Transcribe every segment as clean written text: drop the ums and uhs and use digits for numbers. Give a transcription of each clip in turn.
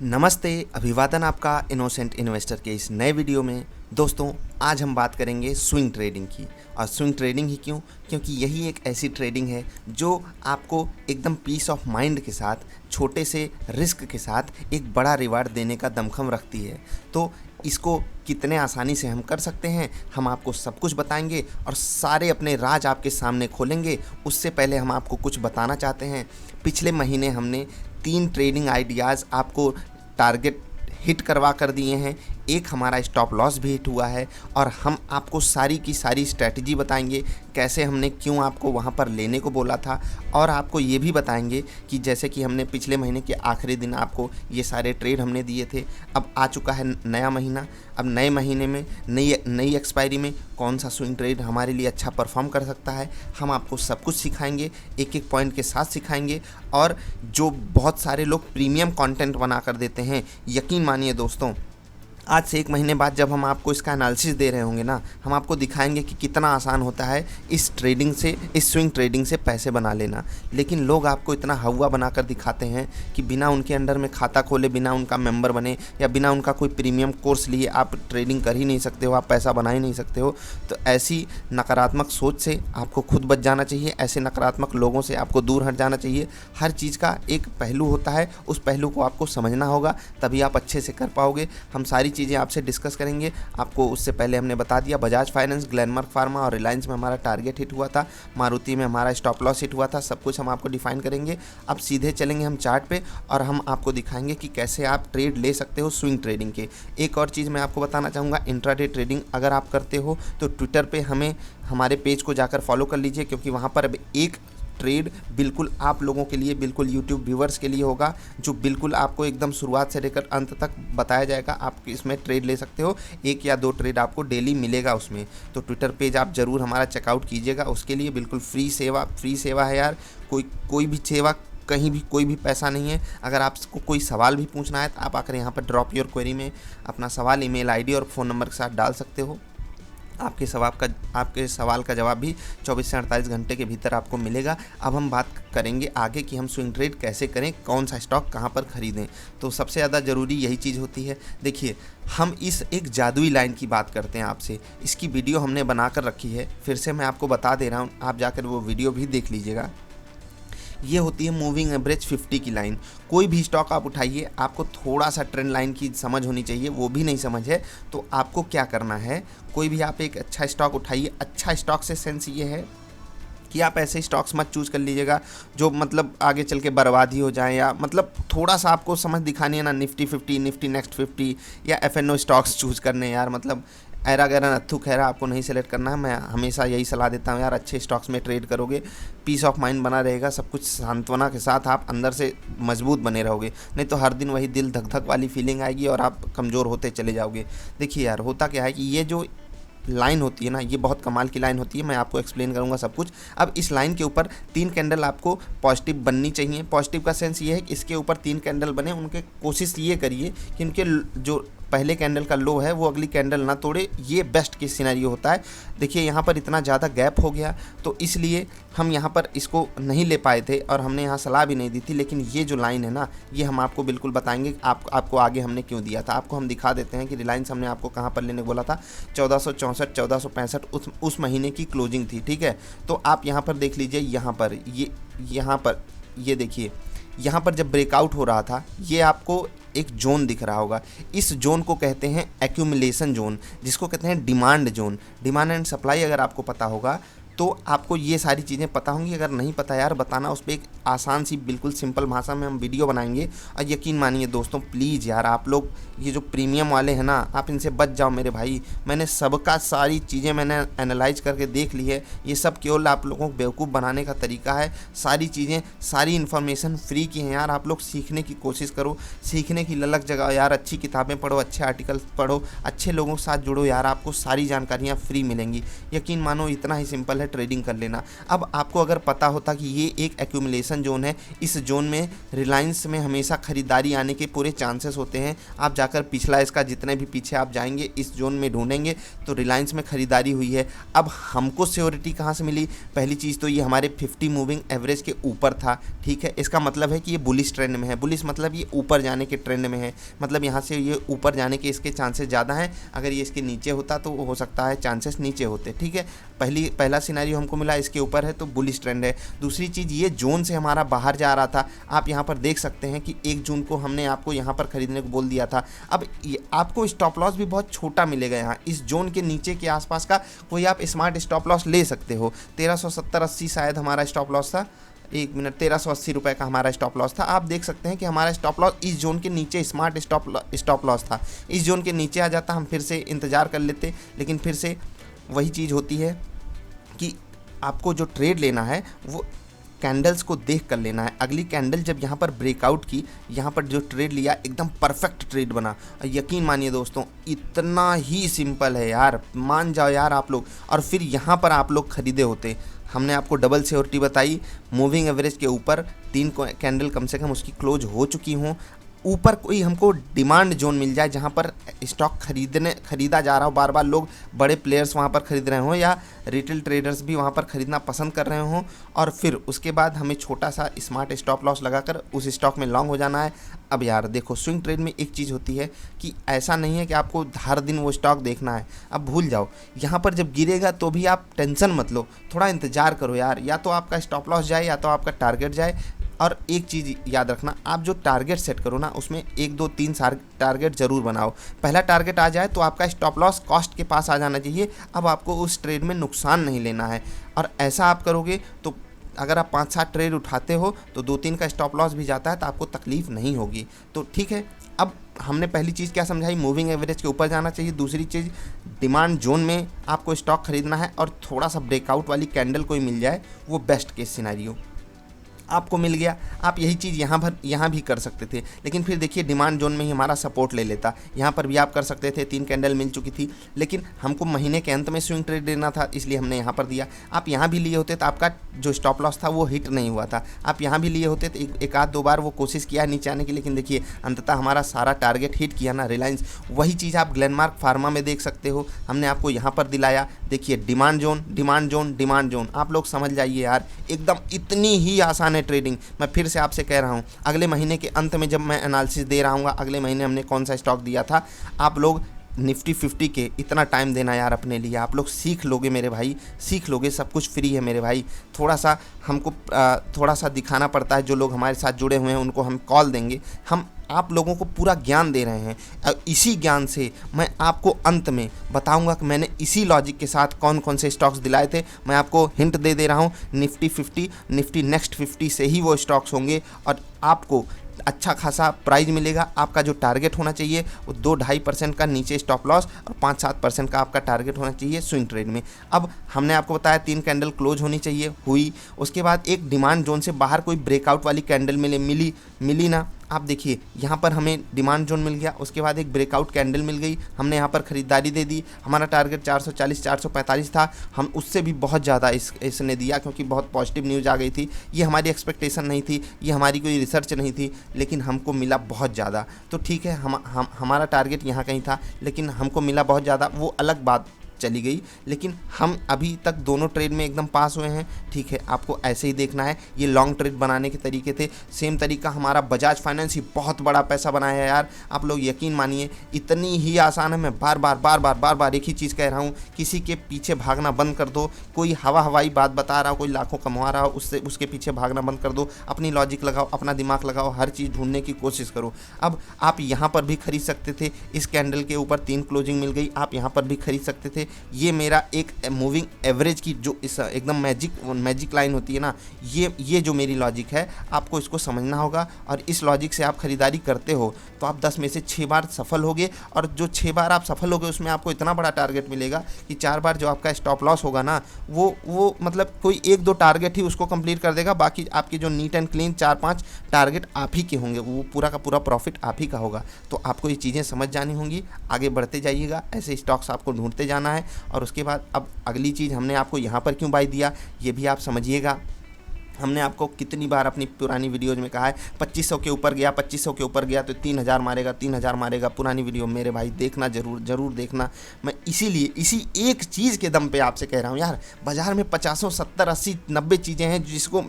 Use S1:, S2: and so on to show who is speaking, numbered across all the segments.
S1: नमस्ते, अभिवादन आपका इनोसेंट इन्वेस्टर के इस नए वीडियो में। दोस्तों, आज हम बात करेंगे स्विंग ट्रेडिंग की। और स्विंग ट्रेडिंग ही क्यों? क्योंकि यही एक ऐसी ट्रेडिंग है जो आपको एकदम पीस ऑफ माइंड के साथ, छोटे से रिस्क के साथ एक बड़ा रिवार्ड देने का दमखम रखती है। तो इसको कितने आसानी से हम कर सकते हैं, हम आपको सब कुछ बताएंगे और सारे अपने राज आपके सामने खोलेंगे। उससे पहले हम आपको कुछ बताना चाहते हैं। पिछले महीने हमने 3 ट्रेडिंग आइडियाज़ आपको टारगेट हिट करवा कर दिए हैं। एक हमारा स्टॉप लॉस भी हिट हुआ है और हम आपको सारी की सारी स्ट्रैटेजी बताएंगे, कैसे हमने क्यों आपको वहां पर लेने को बोला था। और आपको ये भी बताएंगे कि जैसे कि हमने पिछले महीने के आखिरी दिन आपको ये सारे ट्रेड हमने दिए थे। अब आ चुका है नया महीना। अब नए महीने में नई एक्सपायरी में कौन सा स्विंग ट्रेड हमारे लिए अच्छा परफॉर्म कर सकता है, हम आपको सब कुछ सिखाएंगे, एक एक पॉइंट के साथ सिखाएंगे। और जो बहुत सारे लोग प्रीमियम कंटेंट बना कर देते हैं, यकीन मानिए दोस्तों, आज से 1 महीने बाद जब हम आपको इसका एनालिसिस दे रहे होंगे ना, हम आपको दिखाएंगे कि कितना आसान होता है इस स्विंग ट्रेडिंग से पैसे बना लेना। लेकिन लोग आपको इतना हवा बनाकर दिखाते हैं कि बिना उनके अंडर में खाता खोले, बिना उनका मेंबर बने या बिना उनका कोई प्रीमियम कोर्स लिए आप ट्रेडिंग कर ही नहीं सकते हो, आप पैसा बना ही नहीं सकते हो। तो ऐसी नकारात्मक सोच से आपको खुद बच जाना चाहिए, ऐसे नकारात्मक लोगों से आपको दूर हट जाना चाहिए। हर चीज़ का एक पहलू होता है, उस पहलू को आपको समझना होगा, तभी आप अच्छे से कर पाओगे। हम सारी चीज़ें आपसे डिस्कस करेंगे। आपको उससे पहले हमने बता दिया, बजाज फाइनेंस, ग्लेनमार्क फार्मा और रिलायंस में हमारा टारगेट हिट हुआ था, मारुति में हमारा स्टॉप लॉस हिट हुआ था। सब कुछ हम आपको डिफाइन करेंगे। अब सीधे चलेंगे हम चार्ट पे और हम आपको दिखाएंगे कि कैसे आप ट्रेड ले सकते हो स्विंग ट्रेडिंग के। एक और चीज़ मैं आपको बताना चाहूँगा, इंट्राडे ट्रेडिंग अगर आप करते हो तो ट्विटर पे हमारे पेज को जाकर फॉलो कर लीजिए, क्योंकि वहाँ पर अब एक ट्रेड बिल्कुल आप लोगों के लिए, बिल्कुल यूट्यूब व्यूवर्स के लिए होगा, जो बिल्कुल आपको एकदम शुरुआत से लेकर अंत तक बताया जाएगा। आप इसमें ट्रेड ले सकते हो, 1 या 2 ट्रेड आपको डेली मिलेगा उसमें। तो ट्विटर पेज आप ज़रूर हमारा चेकआउट कीजिएगा। उसके लिए बिल्कुल फ्री सेवा है यार। कोई भी सेवा, कहीं भी कोई भी पैसा नहीं है। अगर आपको कोई सवाल भी पूछना है तो आप आकर यहाँ पर ड्रॉप योर क्वेरी में अपना सवाल ईमेल आईडी और फ़ोन नंबर के साथ डाल सकते हो। आपके सवाल का जवाब भी 24 से 48 घंटे के भीतर आपको मिलेगा। अब हम बात करेंगे आगे कि हम स्विंग ट्रेड कैसे करें, कौन सा स्टॉक कहां पर खरीदें। तो सबसे ज़्यादा ज़रूरी यही चीज़ होती है। देखिए, हम इस एक जादुई लाइन की बात करते हैं आपसे। इसकी वीडियो हमने बना कर रखी है, फिर से मैं आपको बता दे रहा हूँ, आप जाकर वो वीडियो भी देख लीजिएगा। ये होती है मूविंग एवरेज 50 की लाइन। कोई भी स्टॉक आप उठाइए, आपको थोड़ा सा ट्रेंड लाइन की समझ होनी चाहिए, वो भी नहीं समझ है तो आपको क्या करना है, कोई भी आप एक अच्छा स्टॉक उठाइए। अच्छा स्टॉक से सेंस ये है कि आप ऐसे स्टॉक्स मत चूज़ कर लीजिएगा जो मतलब आगे चल के बर्बाद ही हो जाए, या मतलब थोड़ा सा आपको समझ दिखानी है ना, निफ्टी 50, निफ्टी नेक्स्ट 50 या एफएनओ स्टॉक्स चूज़ करने यार। मतलब ऐरा गैरा नत्थु खैरा आपको नहीं सेलेक्ट करना है। मैं हमेशा यही सलाह देता हूँ यार, अच्छे स्टॉक्स में ट्रेड करोगे, पीस ऑफ माइंड बना रहेगा, सब कुछ सांत्वना के साथ आप अंदर से मजबूत बने रहोगे। नहीं तो हर दिन वही दिल धक धक वाली फीलिंग आएगी और आप कमज़ोर होते चले जाओगे। देखिए यार, होता क्या है कि ये जो लाइन होती है ना, ये बहुत कमाल की लाइन होती है। मैं आपको एक्सप्लेन करूंगा सब कुछ। अब इस लाइन के ऊपर 3 कैंडल आपको पॉजिटिव बननी चाहिए। पॉजिटिव का सेंस ये है कि इसके ऊपर 3 कैंडल बने, उनके कोशिश ये करिए कि उनके जो पहले कैंडल का लो है वो अगली कैंडल ना तोड़े। ये बेस्ट केस सिनेरियो होता है। देखिए, यहाँ पर इतना ज़्यादा गैप हो गया तो इसलिए हम यहाँ पर इसको नहीं ले पाए थे और हमने यहाँ सलाह भी नहीं दी थी। लेकिन ये जो लाइन है ना, ये हम आपको बिल्कुल बताएंगे आपको आगे हमने क्यों दिया था। आपको हम दिखा देते हैं कि रिलायंस हमने आपको कहाँ पर लेने बोला था। 1464, 1465 उस महीने की क्लोजिंग थी, ठीक है। तो आप यहाँ पर देख लीजिए, यहाँ पर ये देखिए, यहाँ पर जब ब्रेकआउट हो रहा था, ये आपको एक जोन दिख रहा होगा। इस जोन को कहते हैं एक्यूमुलेशन जोन, जिसको कहते हैं demand zone. Demand and supply अगर आपको पता होगा तो आपको ये सारी चीज़ें पता होंगी। अगर नहीं पता यार, बताना। उस पर एक आसान सी बिल्कुल सिंपल भाषा में हम वीडियो बनाएंगे। और यकीन मानिए दोस्तों, प्लीज़ यार, आप लोग ये जो प्रीमियम वाले हैं ना, आप इनसे बच जाओ मेरे भाई। मैंने सबका सारी चीज़ें मैंने एनालाइज करके देख ली है। ये सब केवल आप लोगों को बेवकूफ़ बनाने का तरीका है। सारी चीज़ें, सारी इन्फॉर्मेशन फ्री की हैं यार। आप लोग सीखने की कोशिश करो, सीखने की ललक जगाओ यार। अच्छी किताबें पढ़ो, अच्छे आर्टिकल्स पढ़ो, अच्छे लोगों के साथ जुड़ो यार। आपको सारी जानकारियाँ फ्री मिलेंगी। यकीन मानो, इतना ही सिंपल है। ट्रेडिंग कर लेना। अब आपको अगर पता होता कि ये एक एक्यूमुलेशन जोन है, इस जोन में रिलायंस में हमेशा खरीदारी आने के पूरे चांसेस होते हैं। आप जाकर पिछला इसका जितने भी पीछे आप जाएंगे इस जोन में ढूंढेंगे तो रिलायंस में खरीदारी हुई है। अब हमको सियोरिटी कहाँ से मिली? पहली चीज़ तो ये हमारे 50 मूविंग एवरेज के ऊपर था, ठीक है। इसका मतलब है कि ये बुलिश ट्रेंड में है। बुलिश मतलब ये ऊपर जाने के ट्रेंड में है, मतलब यहाँ से ये ऊपर जाने के इसके चांसेस ज़्यादा हैं। अगर ये इसके नीचे होता तो हो सकता है चांसेस नीचे होते, ठीक है। पहला सिनेरियो हमको मिला इसके ऊपर है तो बुलिश ट्रेंड है। दूसरी चीज़, ये जोन से हमारा बाहर जा रहा था। आप यहाँ पर देख सकते हैं कि 1 जून को हमने आपको यहाँ पर खरीदने को बोल दिया था। अब आपको स्टॉप लॉस भी बहुत छोटा मिलेगा यहाँ इस जोन के नीचे के आसपास का कोई आप स्मार्ट स्टॉप लॉस ले सकते हो। 1370-80 शायद हमारा स्टॉप लॉस था, 1 मिनट, 1380 रुपये का हमारा स्टॉप लॉस था। आप देख सकते हैं कि हमारा स्टॉप लॉस इस जोन के नीचे स्मार्ट स्टॉप लॉस था। इस जोन के नीचे आ जाता हम फिर से इंतज़ार कर लेते, लेकिन फिर से वही चीज़ होती है कि आपको जो ट्रेड लेना है वो कैंडल्स को देख कर लेना है। अगली कैंडल जब यहाँ पर ब्रेकआउट की, यहाँ पर जो ट्रेड लिया एकदम परफेक्ट ट्रेड बना। यकीन मानिए दोस्तों, इतना ही सिंपल है यार, मान जाओ यार आप लोग। और फिर यहाँ पर आप लोग खरीदे होते। हमने आपको डबल सियोरिटी बताई, मूविंग एवरेज के ऊपर 3 कैंडल कम से कम उसकी क्लोज हो चुकी हों। ऊपर कोई हमको डिमांड जोन मिल जाए जहाँ पर स्टॉक खरीदा जा रहा हो, बार बार लोग बड़े प्लेयर्स वहाँ पर खरीद रहे हों या रिटेल ट्रेडर्स भी वहाँ पर ख़रीदना पसंद कर रहे हों, और फिर उसके बाद हमें छोटा सा स्मार्ट स्टॉप लॉस लगाकर उस स्टॉक में लॉन्ग हो जाना है। अब यार देखो, स्विंग ट्रेड में एक चीज़ होती है कि ऐसा नहीं है कि आपको हर दिन वो स्टॉक देखना है। अब भूल जाओ, यहाँ पर जब गिरेगा तो भी आप टेंशन मत लो, थोड़ा इंतज़ार करो यार। या तो आपका स्टॉप लॉस जाए या तो आपका टारगेट जाए। और एक चीज़ याद रखना, आप जो टारगेट सेट करो ना उसमें 1 2 3 टारगेट ज़रूर बनाओ। पहला टारगेट आ जाए तो आपका स्टॉप लॉस कॉस्ट के पास आ जाना चाहिए। अब आपको उस ट्रेड में नुकसान नहीं लेना है, और ऐसा आप करोगे तो अगर आप 5-7 ट्रेड उठाते हो तो 2-3 का स्टॉप लॉस भी जाता है तो आपको तकलीफ़ नहीं होगी। तो ठीक है, अब हमने पहली चीज़ क्या समझाई, मूविंग एवरेज के ऊपर जाना चाहिए। दूसरी चीज़, डिमांड जोन में आपको स्टॉक खरीदना है, और थोड़ा सा ब्रेकआउट वाली कैंडल कोई मिल जाए वो बेस्ट केस सिनेरियो आपको मिल गया। आप यही चीज़ यहाँ भी कर सकते थे, लेकिन फिर देखिए डिमांड जोन में ही हमारा सपोर्ट ले लेता। यहाँ पर भी आप कर सकते थे, 3 कैंडल मिल चुकी थी, लेकिन हमको महीने के अंत में स्विंग ट्रेड लेना था इसलिए हमने यहाँ पर दिया। आप यहाँ भी लिए होते तो आपका जो स्टॉप लॉस था वो हिट नहीं हुआ था। आप यहाँ भी लिए होते तो एक आध 2 बार वो कोशिश किया नीचे आने की, लेकिन देखिए अंततः हमारा सारा टारगेट हिट किया ना रिलायंस। वही चीज़ आप ग्लेनमार्क फार्मा में देख सकते हो, हमने आपको यहाँ पर दिलाया। देखिए demand zone, demand zone, demand zone, आप लोग समझ जाइए यार, एकदम इतनी ही आसान है ट्रेडिंग। मैं फिर से आपसे कह रहा हूं, अगले महीने के अंत में जब मैं एनालिसिस दे रहा हूँ, अगले महीने हमने कौन सा स्टॉक दिया था, आप लोग निफ्टी 50 के इतना टाइम देना यार अपने लिए। आप लोग सीख लोगे मेरे भाई, सीख लोगे, सब कुछ फ्री है मेरे भाई। थोड़ा सा हमको थोड़ा सा दिखाना पड़ता है। जो लोग हमारे साथ जुड़े हुए हैं उनको हम कॉल देंगे। हम आप लोगों को पूरा ज्ञान दे रहे हैं। इसी ज्ञान से मैं आपको अंत में बताऊंगा कि मैंने इसी लॉजिक के साथ कौन कौन से स्टॉक्स दिलाए थे। मैं आपको हिंट दे रहा हूं, निफ्टी 50, निफ्टी नेक्स्ट 50 से ही वो स्टॉक्स होंगे, और आपको अच्छा खासा प्राइस मिलेगा। आपका जो टारगेट होना चाहिए वो 2-2.5% का नीचे स्टॉप लॉस और 5-7% का आपका टारगेट होना चाहिए स्विंग ट्रेड में। अब हमने आपको बताया 3 कैंडल क्लोज होनी चाहिए, हुई। उसके बाद एक डिमांड जोन से बाहर कोई ब्रेकआउट वाली कैंडल मिली ना। आप देखिए यहाँ पर हमें डिमांड जोन मिल गया, उसके बाद एक ब्रेकआउट कैंडल मिल गई, हमने यहाँ पर ख़रीदारी दे दी। हमारा टारगेट 440-445 था, हम उससे भी बहुत ज़्यादा इसने दिया क्योंकि बहुत पॉजिटिव न्यूज़ आ गई थी। ये हमारी एक्सपेक्टेशन नहीं थी, ये हमारी कोई रिसर्च नहीं थी, लेकिन हमको मिला बहुत ज़्यादा। तो ठीक है, हमारा टारगेट यहाँ कहीं था, लेकिन हमको मिला बहुत ज़्यादा, वो अलग बात चली गई। लेकिन हम अभी तक दोनों ट्रेड में एकदम पास हुए हैं। ठीक है, आपको ऐसे ही देखना है। ये लॉन्ग ट्रेड बनाने के तरीके थे। सेम तरीका हमारा बजाज फाइनेंस ही बहुत बड़ा पैसा बनाया है यार। आप लोग यकीन मानिए, इतनी ही आसान है। मैं बार बार एक ही चीज़ कह रहा हूँ, किसी के पीछे भागना बंद कर दो। कोई हवाई बात बता रहा हो, कोई लाखों कमा रहा हो, उसके पीछे भागना बंद कर दो। अपनी लॉजिक लगाओ, अपना दिमाग लगाओ, हर चीज़ ढूंढने की कोशिश करो। अब आप यहाँ पर भी खरीद सकते थे, इस कैंडल के ऊपर 3 क्लोजिंग मिल गई, आप यहाँ पर भी खरीद सकते थे। ये मेरा एक मूविंग एवरेज की जो इस एकदम मैजिक लाइन होती है ना, ये जो मेरी लॉजिक है, आपको इसको समझना होगा। और इस लॉजिक से आप खरीदारी करते हो तो आप 10 में से 6 बार सफल होगे, और जो 6 बार आप सफल होगे उसमें आपको इतना बड़ा टारगेट मिलेगा कि 4 बार जो आपका स्टॉप लॉस होगा ना, वो मतलब कोई 1-2 टारगेट ही उसको कंप्लीट कर देगा। बाकी आपकी जो नीट एंड क्लीन 4-5 टारगेट आप ही के होंगे, वो पूरा का पूरा प्रॉफिट आप ही का होगा। तो आपको ये चीज़ें समझ जानी होंगी, आगे बढ़ते जाइएगा, ऐसे स्टॉक्स आपको ढूंढते जाना है। है। और उसके बाद अब अगली चीज़, हमने आपको यहाँ पर क्यों बाय दिया ये भी आप समझिएगा। हमने आपको कितनी बार अपनी पुरानी वीडियोज़ में कहा है 2500 के ऊपर गया, 2500 के ऊपर गया तो 3000 मारेगा, 3000 मारेगा। पुरानी वीडियो मेरे भाई देखना, ज़रूर देखना। मैं इसीलिए इसी एक चीज़ के दम पे आपसे कह रहा हूँ यार, बाज़ार में 50, 70, 80, 90 चीज़ें हैं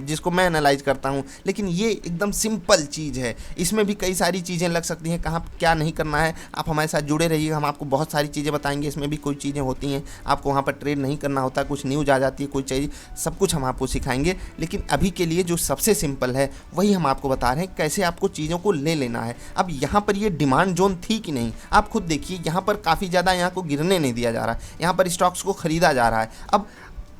S1: जिसको मैं एनालाइज करता हूँ, लेकिन ये एकदम सिंपल चीज़ है। इसमें भी कई सारी चीज़ें लग सकती हैं, कहाँ क्या नहीं करना है। आप हमारे साथ जुड़े रहिए, हम आपको बहुत सारी चीज़ें बताएंगे। इसमें भी कोई चीज़ें होती हैं आपको वहाँ पर ट्रेड नहीं करना होता, कुछ न्यूज़ आ जाती है, कोई चीज़, सब कुछ हम आपको सिखाएंगे। लेकिन अभी के लिए जो सबसे सिंपल है वही हम आपको बता रहे हैं, कैसे आपको चीज़ों को ले लेना है। अब यहाँ पर ये डिमांड जोन थी कि नहीं, आप खुद देखिए, यहाँ पर काफ़ी ज़्यादा यहाँ को गिरने नहीं दिया जा रहा है, यहाँ पर स्टॉक्स को खरीदा जा रहा है। अब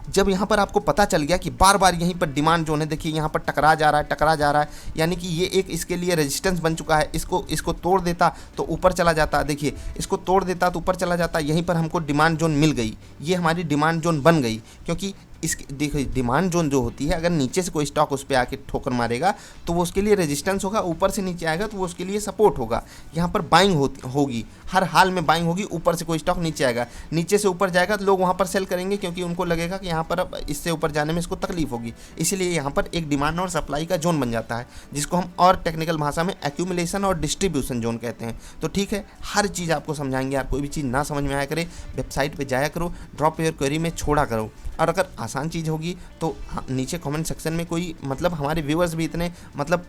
S1: जब यहाँ पर आपको पता चल गया कि बार बार यहीं पर डिमांड जोन है, देखिए यहाँ पर टकरा जा रहा है, यानी कि ये एक इसके लिए रेजिस्टेंस बन चुका है। इसको तोड़ देता तो ऊपर चला जाता, देखिए इसको तोड़ देता तो ऊपर चला जाता, यहीं पर हमको डिमांड जोन मिल गई, ये हमारी डिमांड जोन बन गई। क्योंकि इसकी देखिए डिमांड जोन जो होती है, अगर नीचे से कोई स्टॉक उस पर आके ठोकर मारेगा तो वो उसके लिए रेजिस्टेंस होगा, ऊपर से नीचे आएगा तो वो उसके लिए सपोर्ट होगा। यहाँ पर बाइंग होगी, हर हाल में बाइंग होगी। ऊपर से कोई स्टॉक नीचे आएगा, नीचे से ऊपर जाएगा तो लोग वहाँ पर सेल करेंगे, क्योंकि उनको लगेगा कि यहाँ पर अब इससे ऊपर जाने में इसको तकलीफ होगी। इसीलिए यहाँ पर एक डिमांड और सप्लाई का जोन बन जाता है, जिसको हम और टेक्निकल भाषा में एक्यूमुलेशन और डिस्ट्रीब्यूशन जोन कहते हैं। तो ठीक है, हर चीज़ आपको समझाएंगे यार। कोई भी चीज़ ना समझ में आया करे, वेबसाइट पर जाया करो, ड्रॉप योर क्वेरी में छोड़ा करो। और अगर आसान चीज़ होगी तो नीचे कमेंट सेक्शन में कोई मतलब हमारे व्यूअर्स भी इतने मतलब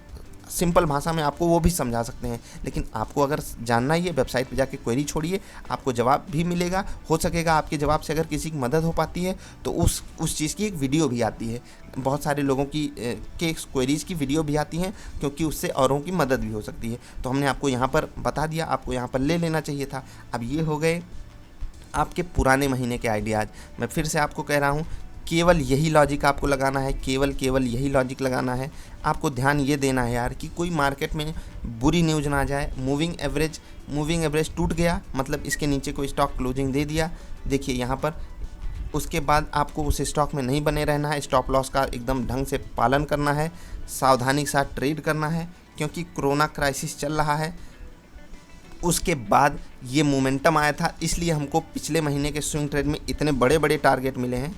S1: सिंपल भाषा में आपको वो भी समझा सकते हैं। लेकिन आपको अगर जानना ही है, वेबसाइट पे जाके क्वेरी छोड़िए, आपको जवाब भी मिलेगा। हो सकेगा आपके जवाब से अगर किसी की मदद हो पाती है तो उस चीज़ की एक वीडियो भी आती है, बहुत सारे लोगों की के क्वेरीज़ की वीडियो भी आती हैं, क्योंकि उससे औरों की मदद भी हो सकती है। तो हमने आपको यहाँ पर बता दिया, आपको यहाँ पर ले लेना चाहिए था। अब ये हो गए आपके पुराने महीने के आइडियाज़। मैं फिर से आपको कह रहा हूँ, केवल यही लॉजिक आपको लगाना है, केवल यही लॉजिक लगाना है। आपको ध्यान ये देना है यार कि कोई मार्केट में बुरी न्यूज़ ना आ जाए। मूविंग एवरेज टूट गया, मतलब इसके नीचे कोई स्टॉक क्लोजिंग दे दिया, देखिए यहाँ पर। उसके बाद आपको उस स्टॉक में नहीं बने रहना है, स्टॉप लॉस का एकदम ढंग से पालन करना है, सावधानी के साथ ट्रेड करना है, क्योंकि कोरोना क्राइसिस चल रहा है। उसके बाद ये मोमेंटम आया था, इसलिए हमको पिछले महीने के स्विंग ट्रेड में इतने बड़े बड़े टारगेट मिले हैं।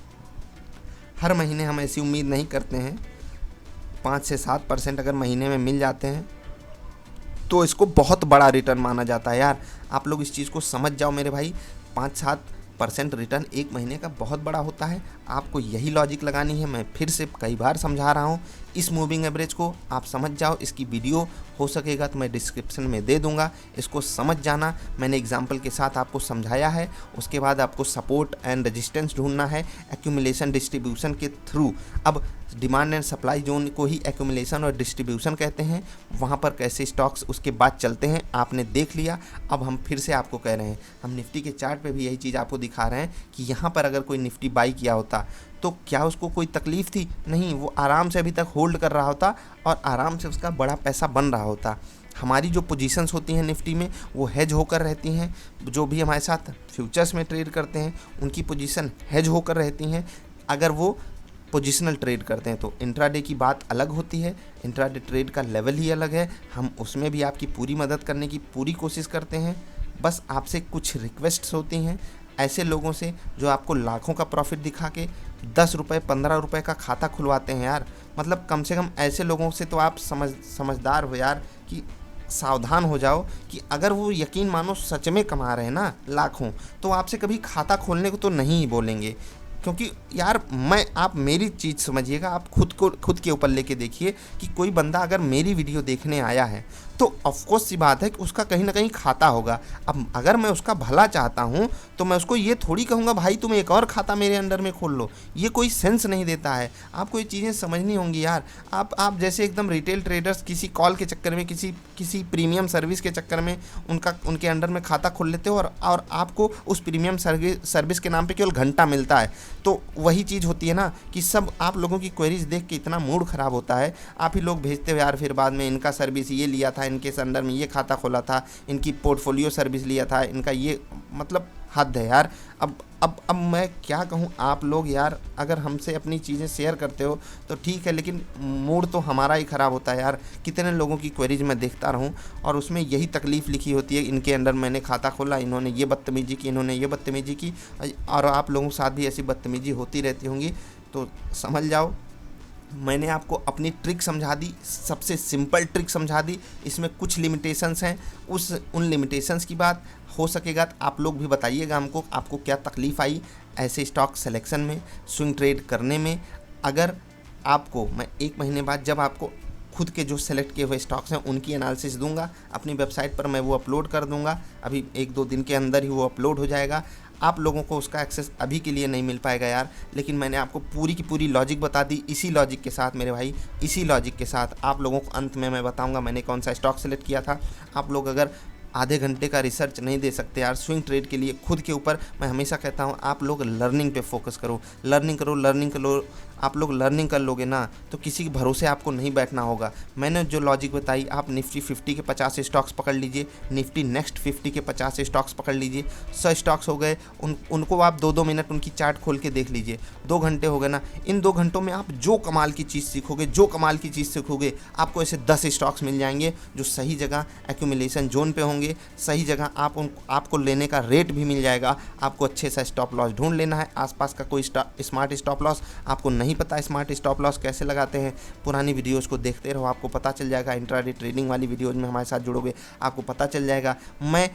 S1: हर महीने हम ऐसी उम्मीद नहीं करते हैं। 5 से 7% अगर महीने में मिल जाते हैं तो इसको बहुत बड़ा रिटर्न माना जाता है यार। आप लोग इस चीज़ को समझ जाओ मेरे भाई, 5-7% रिटर्न एक महीने का बहुत बड़ा होता है। आपको यही लॉजिक लगानी है। मैं फिर से कई बार समझा रहा हूँ, इस मूविंग एवरेज को आप समझ जाओ। इसकी वीडियो हो सकेगा तो मैं डिस्क्रिप्शन में दे दूंगा, इसको समझ जाना। मैंने एग्जाम्पल के साथ आपको समझाया है। उसके बाद आपको सपोर्ट एंड रेजिस्टेंस ढूंढना है एक्यूमुलेशन डिस्ट्रीब्यूशन के थ्रू। अब डिमांड एंड सप्लाई जोन को ही एक्यूमुलेशन और डिस्ट्रीब्यूशन कहते हैं। वहाँ पर कैसे स्टॉक्स उसके बाद चलते हैं आपने देख लिया। अब हम फिर से आपको कह रहे हैं, हम निफ्टी के चार्ट पे भी यही चीज़ आपको दिखा रहे हैं कि यहाँ पर अगर कोई निफ्टी बाई किया होता तो क्या उसको कोई तकलीफ़ थी? नहीं, वो आराम से अभी तक होल्ड कर रहा होता और आराम से उसका बड़ा पैसा बन रहा होता। हमारी जो पोजीशंस होती हैं निफ्टी में वो हेज होकर रहती हैं। जो भी हमारे साथ फ्यूचर्स में ट्रेड करते हैं उनकी पोजीशन हेज होकर रहती हैं। अगर वो पोजिशनल ट्रेड करते हैं तो इंट्राडे की बात अलग होती है, इंट्राडे ट्रेड का लेवल ही अलग है। हम उसमें भी आपकी पूरी मदद करने की पूरी कोशिश करते हैं। बस आपसे कुछ रिक्वेस्ट्स होती हैं ऐसे लोगों से जो आपको लाखों का प्रॉफिट दिखा के 10 रुपये 15 रुपये का खाता खुलवाते हैं यार। मतलब कम से कम ऐसे लोगों से तो आप समझदार हो यार, कि सावधान हो जाओ कि अगर वो यकीन मानो सच में कमा रहे हैं ना लाखों, तो आपसे कभी खाता खोलने को तो नहीं ही बोलेंगे। क्योंकि यार आप मेरी चीज़ समझिएगा, आप खुद के ऊपर लेके देखिए कि कोई बंदा अगर मेरी वीडियो देखने आया है तो ऑफकोर्स सी बात है कि उसका कहीं ना कहीं खाता होगा। अब अगर मैं उसका भला चाहता हूँ तो मैं उसको ये थोड़ी कहूँगा भाई तुम एक और खाता मेरे अंडर में खोल लो, ये कोई सेंस नहीं देता है। आपको ये चीज़ें समझनी होंगी यार। आप जैसे एकदम रिटेल ट्रेडर्स किसी कॉल के चक्कर में, किसी प्रीमियम सर्विस के चक्कर में उनके अंडर में खाता खोल लेते हो और आपको उस प्रीमियम सर्विस के नाम पर केवल घंटा मिलता है। तो वही चीज़ होती है ना कि सब आप लोगों की क्वेरीज देख के इतना मूड ख़राब होता है, आप ही लोग भेजते हो यार फिर बाद में इनका सर्विस ये लिया था, इनके अंडर में ये खाता खोला था, इनकी पोर्टफोलियो सर्विस लिया था, इनका ये मतलब हद है यार। अब मैं क्या कहूँ, आप लोग यार अगर हमसे अपनी चीज़ें शेयर करते हो तो ठीक है, लेकिन मूड तो हमारा ही ख़राब होता है यार। कितने लोगों की क्वेरीज मैं देखता रहूँ और उसमें यही तकलीफ़ लिखी होती है, इनके अंडर मैंने खाता खोला, इन्होंने ये बदतमीज़ी की, इन्होंने ये बदतमीज़ी की, और आप लोगों के साथ भी ऐसी बदतमीज़ी होती रहती होंगी। तो समझ जाओ, मैंने आपको अपनी ट्रिक समझा दी, सबसे सिंपल ट्रिक समझा दी। इसमें कुछ लिमिटेशंस हैं, उन लिमिटेशंस की बात हो सकेगा तो आप लोग भी बताइएगा हमको, आपको क्या तकलीफ़ आई ऐसे स्टॉक सिलेक्शन में, स्विंग ट्रेड करने में। अगर आपको मैं 1 महीने बाद जब आपको खुद के जो सेलेक्ट किए हुए स्टॉक्स हैं उनकी एनालिसिस दूंगा, अपनी वेबसाइट पर मैं वो अपलोड कर दूंगा, अभी 1-2 दिन के अंदर ही वो अपलोड हो जाएगा। आप लोगों को उसका एक्सेस अभी के लिए नहीं मिल पाएगा यार, लेकिन मैंने आपको पूरी की पूरी लॉजिक बता दी। इसी लॉजिक के साथ मेरे भाई, इसी लॉजिक के साथ आप लोगों को अंत में मैं बताऊंगा मैंने कौन सा स्टॉक सेलेक्ट किया था। आप लोग अगर आधे घंटे का रिसर्च नहीं दे सकते यार स्विंग ट्रेड के लिए खुद के ऊपर, मैं हमेशा कहता हूँ आप लोग लर्निंग पे फोकस करो, लर्निंग करो, लर्निंग करो। आप लोग लर्निंग कर लोगे ना तो किसी के भरोसे आपको नहीं बैठना होगा। मैंने जो लॉजिक बताई, आप निफ्टी 50 के 50 स्टॉक्स पकड़ लीजिए, निफ्टी नेक्स्ट 50 के 50 स्टॉक्स पकड़ लीजिए, 100 स्टॉक्स हो गए, उनको आप 2-2 मिनट उनकी चार्ट खोल के देख लीजिए, 2 घंटे हो गए ना। इन 2 घंटों में आप जो कमाल की चीज़ सीखोगे, जो कमाल की चीज़ सीखोगे, आपको ऐसे 10 स्टॉक्स मिल जाएंगे जो सही जगह एक्यूमुलेशन जोन पे होंगे, सही जगह आपको लेने का रेट भी मिल जाएगा। आपको अच्छे सा स्टॉप लॉस ढूंढ लेना है, आसपास का कोई स्मार्ट स्टॉप लॉस आपको नहीं पता स्मार्ट स्टॉप लॉस कैसे लगाते हैं, पुरानी वीडियोस को देखते रहो, आपको पता चल जाएगा। इंट्राडे ट्रेडिंग वाली वीडियोज में हमारे साथ जुड़ोगे, आपको पता चल जाएगा। मैं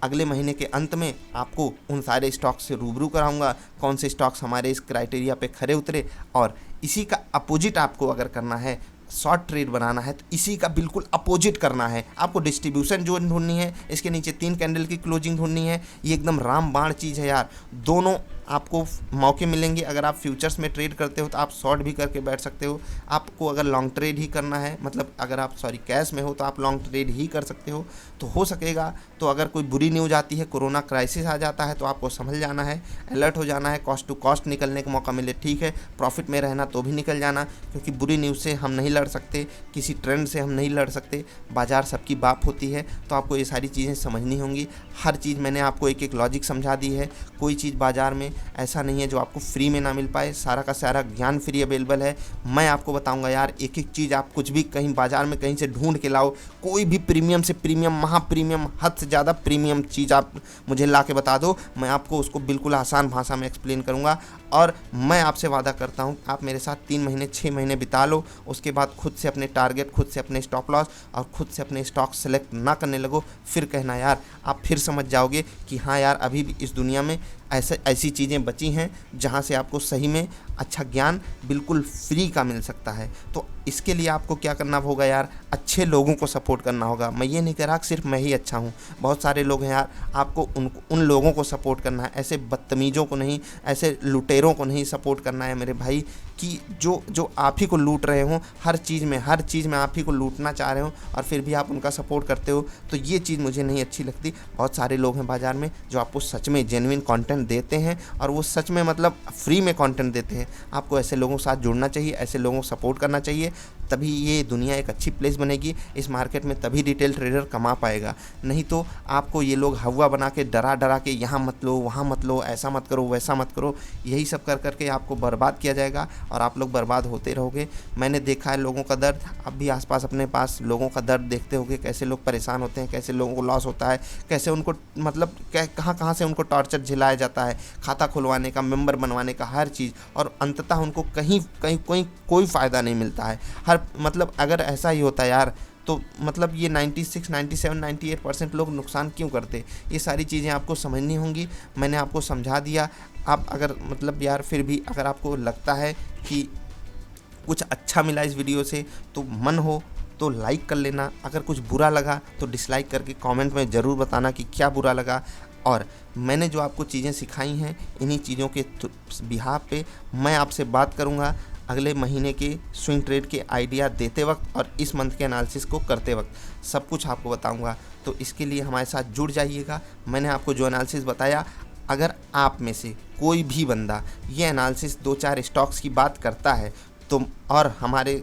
S1: अगले महीने के अंत में आपको उन सारे स्टॉक्स से रूबरू कराऊंगा, कौन से स्टॉक्स हमारे इस क्राइटेरिया पे खरे उतरे। और इसी का अपोजिट आपको अगर करना है, शॉर्ट ट्रेड बनाना है, तो इसी का बिल्कुल अपोजिट करना है। आपको डिस्ट्रीब्यूशन जोन ढूंढनी है, इसके नीचे 3 कैंडल की क्लोजिंग ढूंढनी है। ये एकदम रामबाण चीज़ है यार, दोनों आपको मौके मिलेंगे। अगर आप फ्यूचर्स में ट्रेड करते हो तो आप शॉर्ट भी करके बैठ सकते हो। आपको अगर लॉन्ग ट्रेड ही करना है, मतलब अगर आप कैश में हो तो आप लॉन्ग ट्रेड ही कर सकते हो, तो हो सकेगा। तो अगर कोई बुरी न्यूज़ आती है, कोरोना क्राइसिस आ जाता है, तो आपको समझ जाना है, अलर्ट हो जाना है। कॉस्ट टू कॉस्ट निकलने का मौका मिले ठीक है, प्रॉफिट में रहना तो भी निकल जाना, क्योंकि बुरी न्यूज़ से हम नहीं लड़ सकते, किसी ट्रेंड से हम नहीं लड़ सकते, बाजार सबकी बाप होती है। तो आपको ये सारी चीज़ें समझनी होंगी। हर चीज़ मैंने आपको एक एक लॉजिक समझा दी है। कोई चीज़ बाजार में ऐसा नहीं है जो आपको फ्री में ना मिल पाए, सारा का सारा ज्ञान फ्री अवेलेबल है। मैं आपको बताऊंगा यार, एक एक चीज़ आप कुछ भी कहीं बाजार में कहीं से ढूंढ के लाओ, कोई भी प्रीमियम से प्रीमियम, महा प्रीमियम, हद से ज़्यादा प्रीमियम चीज़ आप मुझे ला के बता दो, मैं आपको उसको बिल्कुल आसान भाषा में एक्सप्लेन करूँगा। और मैं आपसे वादा करता हूँ, आप मेरे साथ 3 महीने 6 महीने बिता लो, उसके बाद खुद से अपने टारगेट, खुद से अपने स्टॉप लॉस और खुद से अपने स्टॉक सेलेक्ट ना करने लगो, फिर कहना यार, आप फिर समझ जाओगे कि हाँ यार, अभी भी इस दुनिया में ऐसी चीज़ें बची हैं जहाँ से आपको सही में अच्छा ज्ञान बिल्कुल फ्री का मिल सकता है। तो इसके लिए आपको क्या करना होगा यार, अच्छे लोगों को सपोर्ट करना होगा। मैं ये नहीं कह रहा कि सिर्फ मैं ही अच्छा हूँ, बहुत सारे लोग हैं यार, आपको उन लोगों को सपोर्ट करना है, ऐसे बदतमीज़ों को नहीं, ऐसे लुटेरों को नहीं सपोर्ट करना है मेरे भाई, कि जो आप ही को लूट रहे हों, हर चीज़ में आप ही को लूटना चाह रहे हो और फिर भी आप उनका सपोर्ट करते हो, तो ये चीज़ मुझे नहीं अच्छी लगती। बहुत सारे लोग हैं बाज़ार में जो आपको सच में जेन्युइन कंटेंट देते हैं, और वो सच में मतलब फ्री में कंटेंट देते हैं। आपको ऐसे लोगों के साथ जुड़ना चाहिए, ऐसे लोगों को सपोर्ट करना चाहिए, तभी ये दुनिया एक अच्छी प्लेस बनेगी इस मार्केट में, तभी रिटेल ट्रेडर कमा पाएगा। नहीं तो आपको ये लोग हवा बना के डरा के यहाँ मत लो, वहाँ मत लो, ऐसा मत करो, वैसा मत करो, यही सब कर करके आपको बर्बाद किया जाएगा और आप लोग बर्बाद होते रहोगे। मैंने देखा है लोगों का दर्द, आप भी आसपास अपने पास लोगों का दर्द देखते होगे, कैसे लोग परेशान होते हैं, कैसे लोगों को लॉस होता है, कैसे उनको मतलब कहाँ से उनको टॉर्चर झेलाया जाता है, खाता खुलवाने का, मेंबर बनवाने का, हर चीज़, और अंततः उनको कहीं कोई फ़ायदा नहीं मिलता है। मतलब अगर ऐसा ही होता यार, तो मतलब ये 96, 97, 98% लोग नुकसान क्यों करते। ये सारी चीज़ें आपको समझनी होंगी, मैंने आपको समझा दिया। आप अगर मतलब यार फिर भी अगर आपको लगता है कि कुछ अच्छा मिला इस वीडियो से, तो मन हो तो लाइक कर लेना, अगर कुछ बुरा लगा तो डिसलाइक करके कमेंट में ज़रूर बताना कि क्या बुरा लगा। और मैंने जो आपको चीज़ें सिखाई हैं, इन्हीं चीज़ों के बिहाफ पे मैं आपसे बात करूँगा अगले महीने के स्विंग ट्रेड के आइडिया देते वक्त और इस मंथ के एनालिसिस को करते वक्त सब कुछ आपको बताऊंगा। तो इसके लिए हमारे साथ जुड़ जाइएगा। मैंने आपको जो एनालिसिस बताया, अगर आप में से कोई भी बंदा ये एनालिसिस 2-4 स्टॉक्स की बात करता है, तो और हमारे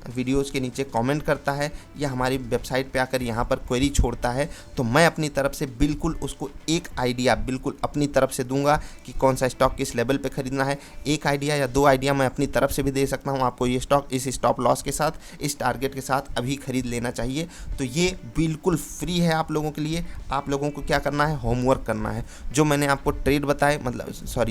S1: वीडियोज़ के नीचे कमेंट करता है या हमारी वेबसाइट पे आकर यहाँ पर क्वेरी छोड़ता है, तो मैं अपनी तरफ से बिल्कुल उसको एक आइडिया बिल्कुल अपनी तरफ से दूंगा कि कौन सा स्टॉक किस लेवल पे ख़रीदना है। एक आइडिया या 2 आइडिया मैं अपनी तरफ से भी दे सकता हूँ, आपको ये स्टॉक इस स्टॉप लॉस के साथ, इस टारगेट के साथ अभी ख़रीद लेना चाहिए। तो ये बिल्कुल फ्री है आप लोगों के लिए। आप लोगों को क्या करना है, होमवर्क करना है। जो मैंने आपको ट्रेड बताए,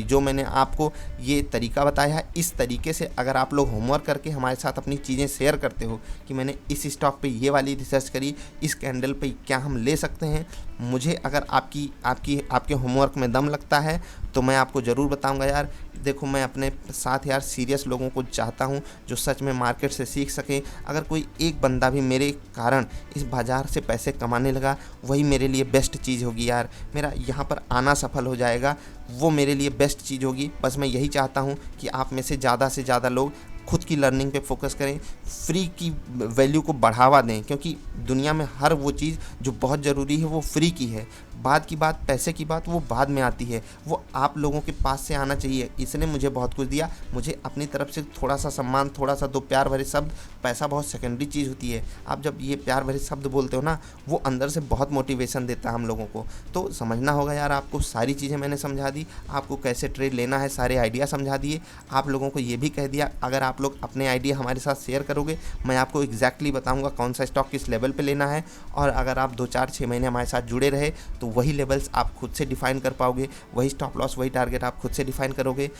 S1: जो मैंने आपको ये तरीका बताया है, इस तरीके से अगर आप लोग होमवर्क करके हमारे साथ अपनी चीज़ें शेयर करते हो कि मैंने इस स्टॉक पे ये वाली रिसर्च करी, इस कैंडल पे क्या हम ले सकते हैं, मुझे अगर आपके होमवर्क में दम लगता है तो मैं आपको ज़रूर बताऊंगा यार। देखो, मैं अपने साथ यार सीरियस लोगों को चाहता हूं जो सच में मार्केट से सीख सकें। अगर कोई एक बंदा भी मेरे कारण इस बाज़ार से पैसे कमाने लगा, वही मेरे लिए बेस्ट चीज़ होगी यार। मेरा यहाँ पर आना सफल हो जाएगा, वो मेरे लिए बेस्ट चीज़ होगी। बस मैं यही चाहता हूँ कि आप में से ज़्यादा लोग खुद की लर्निंग पे फोकस करें, फ्री की वैल्यू को बढ़ावा दें, क्योंकि दुनिया में हर वो चीज़ जो बहुत ज़रूरी है वो फ्री की है। बाद की बात, पैसे की बात, वो बाद में आती है, वो आप लोगों के पास से आना चाहिए। इसने मुझे बहुत कुछ दिया, मुझे अपनी तरफ से थोड़ा सा सम्मान, थोड़ा सा 2 प्यार भरे शब्द, पैसा बहुत सेकेंडरी चीज़ होती है। आप जब ये प्यार भरे शब्द बोलते हो ना, वो अंदर से बहुत मोटिवेशन देता है हम लोगों को। तो समझना होगा यार, आपको सारी चीज़ें मैंने समझा दी, आपको कैसे ट्रेड लेना है सारे आइडिया समझा दिए। आप लोगों को ये भी कह दिया, अगर आप लोग अपने आइडिया हमारे साथ शेयर करोगे, मैं आपको एग्जैक्टली बताऊंगा कौन सा स्टॉक किस लेवल पे लेना है। और अगर आप 2, 4, 6 महीने हमारे साथ जुड़े रहे तो वही लेवल्स आप खुद से डिफाइन कर पाओगे, वही स्टॉप लॉस, वही टारगेट आप खुद से डिफाइन करोगे।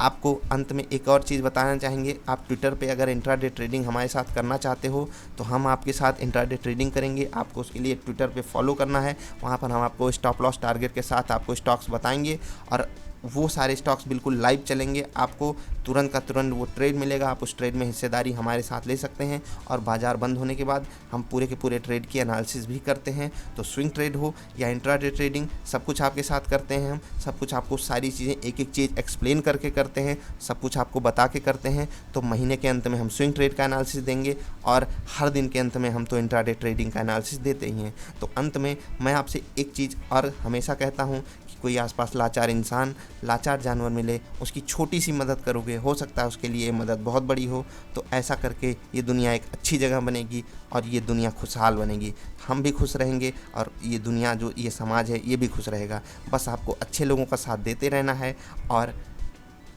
S1: आपको अंत में एक और चीज़ बताना चाहेंगे, आप ट्विटर पे अगर इंट्राडे ट्रेडिंग हमारे साथ करना चाहते हो तो हम आपके साथ इंट्राडे ट्रेडिंग करेंगे। आपको उसके लिए ट्विटर पे फॉलो करना है, वहाँ पर हम आपको स्टॉप लॉस टारगेट के साथ आपको स्टॉक्स बताएंगे और वो सारे स्टॉक्स बिल्कुल लाइव चलेंगे। आपको तुरंत का तुरंत वो ट्रेड मिलेगा, आप उस ट्रेड में हिस्सेदारी हमारे साथ ले सकते हैं। और बाज़ार बंद होने के बाद हम पूरे के पूरे ट्रेड की एनालिसिस भी करते हैं। तो स्विंग ट्रेड हो या इंट्राडे ट्रेडिंग, सब कुछ आपके साथ करते हैं हम। सब कुछ आपको सारी चीज़ें एक एक चीज़ एक्सप्लेन करके करते हैं, सब कुछ आपको बता के करते हैं। तो महीने के अंत में हम स्विंग ट्रेड का एनालिसिस देंगे और हर दिन के अंत में हम तो इंट्राडे ट्रेडिंग का एनालिसिस देते ही हैं। तो अंत में मैं आपसे एक चीज़ और हमेशा कहता हूँ, कोई आसपास लाचार इंसान, लाचार जानवर मिले, उसकी छोटी सी मदद करोगे, हो सकता है उसके लिए ये मदद बहुत बड़ी हो। तो ऐसा करके ये दुनिया एक अच्छी जगह बनेगी और ये दुनिया खुशहाल बनेगी। हम भी खुश रहेंगे और ये दुनिया, जो ये समाज है, ये भी खुश रहेगा। बस आपको अच्छे लोगों का साथ देते रहना है और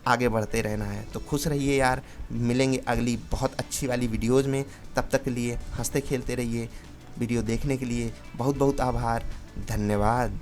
S1: आगे बढ़ते रहना है। तो खुश रहिए यार, मिलेंगे अगली बहुत अच्छी वाली वीडियोज़ में। तब तक के लिए हंसते खेलते रहिए। वीडियो देखने के लिए बहुत बहुत आभार, धन्यवाद।